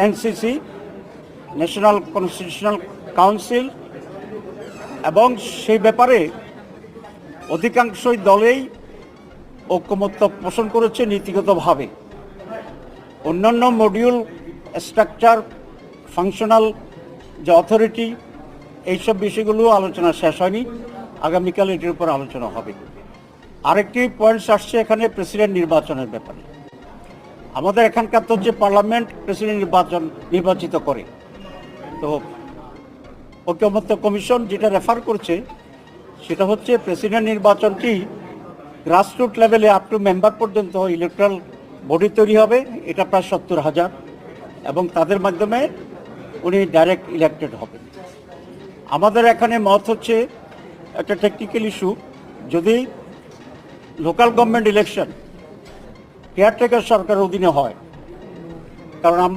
NCC, national constitutional council, এবং সেই ব্যাপারে অধিকাংশই দলেই ঐকমত্য পোষণ করেছে নীতিগতভাবে। অন্যান্য মডিউল, স্ট্রাকচার, ফাংশনাল যে অথরিটি, এইসব বিষয়গুলো আলোচনা শেষ হয়নি। আগামীকাল এটির উপর আলোচনা হবে। আরেকটি পয়েন্টস আসছে এখানে প্রেসিডেন্ট নির্বাচনের ব্যাপারে। আমাদের এখানকার তো যে পার্লামেন্ট প্রেসিডেন্ট নির্বাচিত করে, তো ঐকমত্য কমিশন যেটা রেফার করছে সেটা হচ্ছে প্রেসিডেন্ট নির্বাচনটি গ্রাসরুট লেভেলে আপ টু মেম্বার পর্যন্ত ইলেকট্রাল বডি তৈরি হবে, এটা প্রায় 70,000, এবং তাদের মাধ্যমে উনি ডাইরেক্ট ইলেক্টেড হবেন। আমাদের এখানে মত হচ্ছে একটা টেকনিক্যাল ইস্যু, যদি লোকাল গভর্নমেন্ট ইলেকশন কেয়ারটেকার সরকারের অধীনে হয়, কারণ আমরা